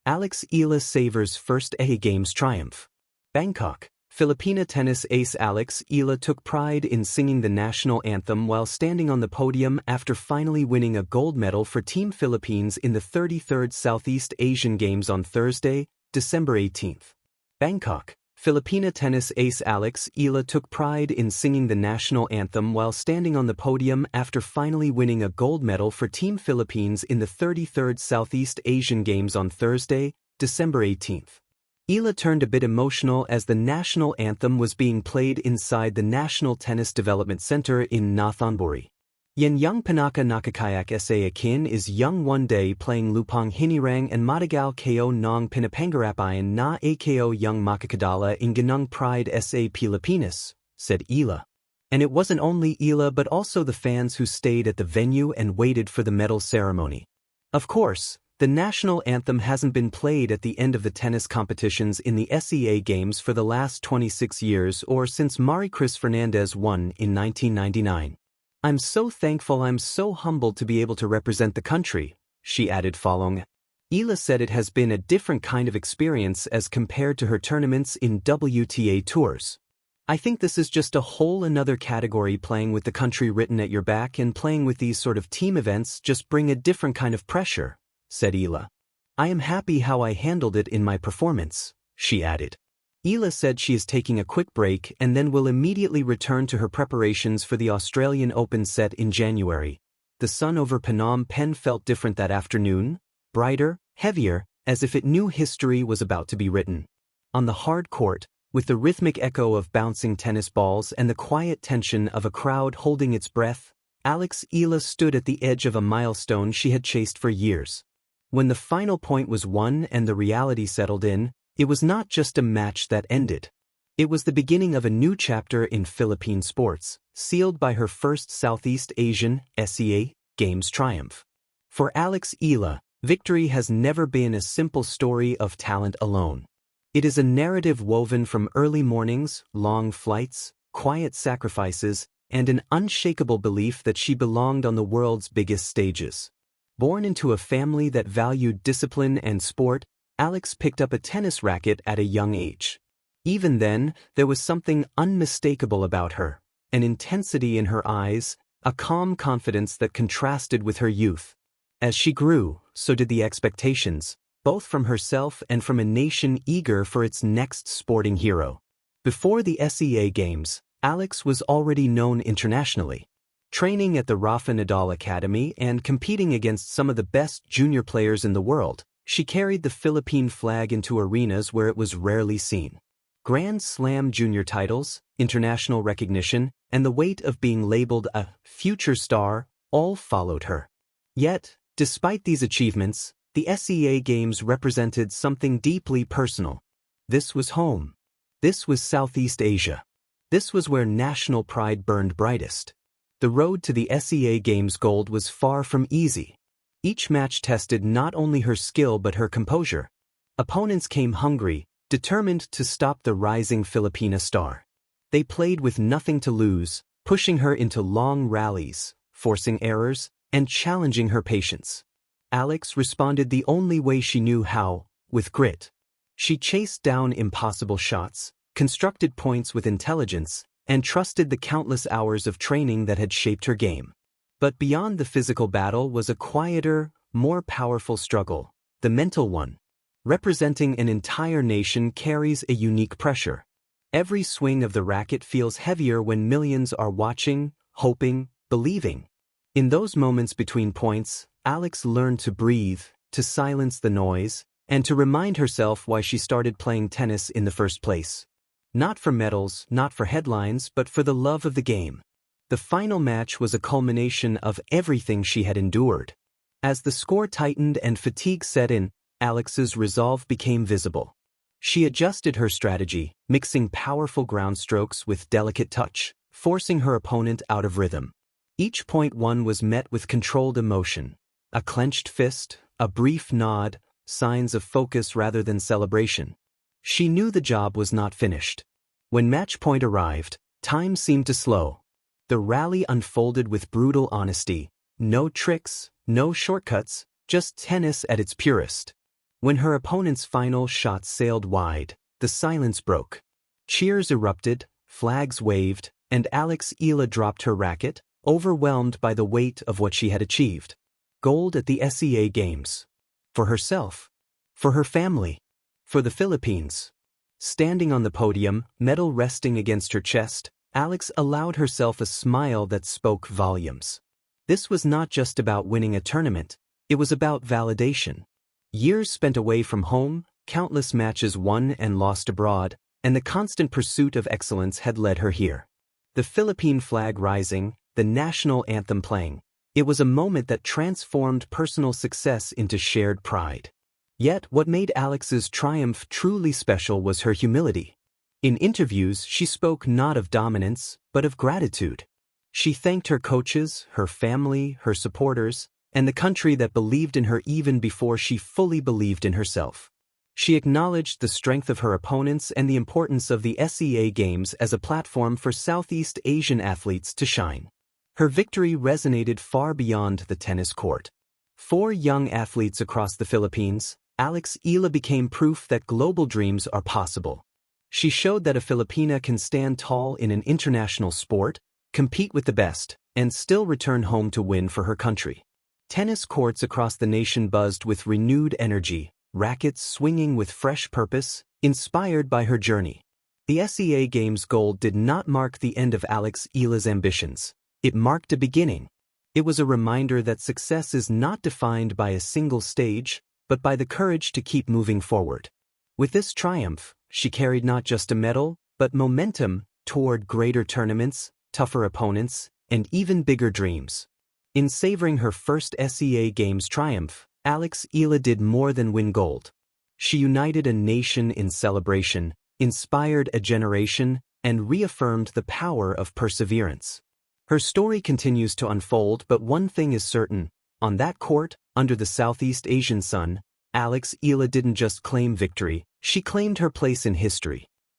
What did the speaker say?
Eala savors first A Games triumph. Bangkok, Filipina tennis ace Eala took pride in singing the national anthem while standing on the podium after finally winning a gold medal for Team Philippines in the 33rd Southeast Asian Games on Thursday, December 18. Bangkok, Filipina tennis ace Eala took pride in singing the national anthem while standing on the podium after finally winning a gold medal for Team Philippines in the 33rd Southeast Asian Games on Thursday, December 18. Eala turned a bit emotional as the national anthem was being played inside the National Tennis Development Center in Nathonburi. Yen Young Panaka Nakakayak Sa Akin is Young One Day playing Lupang Hinirang and Matagal Ko Nong Pinapangarapayan na Ako Young Makakadala in Ganung Pride Sa Pilipinas, said Eala. And it wasn't only Eala but also the fans who stayed at the venue and waited for the medal ceremony. Of course, the national anthem hasn't been played at the end of the tennis competitions in the SEA Games for the last 26 years or since Maricris Fernandez won in 1999. I'm so thankful, I'm so humbled to be able to represent the country, she added following. Eala said it has been a different kind of experience as compared to her tournaments in WTA tours. I think this is just a whole another category. Playing with the country written at your back and playing with these sort of team events just bring a different kind of pressure, said Eala. I am happy how I handled it in my performance, she added. Eala said she is taking a quick break and then will immediately return to her preparations for the Australian Open set in January. The sun over Phnom Penh felt different that afternoon, brighter, heavier, as if it knew history was about to be written. On the hard court, with the rhythmic echo of bouncing tennis balls and the quiet tension of a crowd holding its breath, Eala stood at the edge of a milestone she had chased for years. When the final point was won and the reality settled in, it was not just a match that ended. It was the beginning of a new chapter in Philippine sports, sealed by her first Southeast Asian SEA Games triumph. For Eala, victory has never been a simple story of talent alone. It is a narrative woven from early mornings, long flights, quiet sacrifices, and an unshakable belief that she belonged on the world's biggest stages. Born into a family that valued discipline and sport, Alex picked up a tennis racket at a young age. Even then, there was something unmistakable about her, an intensity in her eyes, a calm confidence that contrasted with her youth. As she grew, so did the expectations, both from herself and from a nation eager for its next sporting hero. Before the SEA Games, Alex was already known internationally. Training at the Rafa Nadal Academy and competing against some of the best junior players in the world, she carried the Philippine flag into arenas where it was rarely seen. Grand Slam junior titles, international recognition, and the weight of being labeled a future star all followed her. Yet, despite these achievements, the SEA Games represented something deeply personal. This was home. This was Southeast Asia. This was where national pride burned brightest. The road to the SEA Games gold was far from easy. Each match tested not only her skill but her composure. Opponents came hungry, determined to stop the rising Filipina star. They played with nothing to lose, pushing her into long rallies, forcing errors, and challenging her patience. Alex responded the only way she knew how, with grit. She chased down impossible shots, constructed points with intelligence, and trusted the countless hours of training that had shaped her game. But beyond the physical battle was a quieter, more powerful struggle, the mental one. Representing an entire nation carries a unique pressure. Every swing of the racket feels heavier when millions are watching, hoping, believing. In those moments between points, Alex learned to breathe, to silence the noise, and to remind herself why she started playing tennis in the first place. Not for medals, not for headlines, but for the love of the game. The final match was a culmination of everything she had endured. As the score tightened and fatigue set in, Alex's resolve became visible. She adjusted her strategy, mixing powerful ground strokes with delicate touch, forcing her opponent out of rhythm. Each point won was met with controlled emotion. A clenched fist, a brief nod, signs of focus rather than celebration. She knew the job was not finished. When match point arrived, time seemed to slow. The rally unfolded with brutal honesty. No tricks, no shortcuts, just tennis at its purest. When her opponent's final shot sailed wide, the silence broke. Cheers erupted, flags waved, and Eala dropped her racket, overwhelmed by the weight of what she had achieved. Gold at the SEA Games. For herself. For her family. For the Philippines. Standing on the podium, medal resting against her chest, Alex allowed herself a smile that spoke volumes. This was not just about winning a tournament, it was about validation. Years spent away from home, countless matches won and lost abroad, and the constant pursuit of excellence had led her here. The Philippine flag rising, the national anthem playing, it was a moment that transformed personal success into shared pride. Yet, what made Alex's triumph truly special was her humility. In interviews, she spoke not of dominance, but of gratitude. She thanked her coaches, her family, her supporters, and the country that believed in her even before she fully believed in herself. She acknowledged the strength of her opponents and the importance of the SEA Games as a platform for Southeast Asian athletes to shine. Her victory resonated far beyond the tennis court. For young athletes across the Philippines, Eala became proof that global dreams are possible. She showed that a Filipina can stand tall in an international sport, compete with the best, and still return home to win for her country. Tennis courts across the nation buzzed with renewed energy, rackets swinging with fresh purpose, inspired by her journey. The SEA Games gold did not mark the end of Eala's ambitions. It marked a beginning. It was a reminder that success is not defined by a single stage, but by the courage to keep moving forward. With this triumph, she carried not just a medal, but momentum toward greater tournaments, tougher opponents, and even bigger dreams. In savoring her first SEA Games triumph, Eala did more than win gold. She united a nation in celebration, inspired a generation, and reaffirmed the power of perseverance. Her story continues to unfold, but one thing is certain. On that court, under the Southeast Asian sun, Eala didn't just claim victory, she claimed her place in history.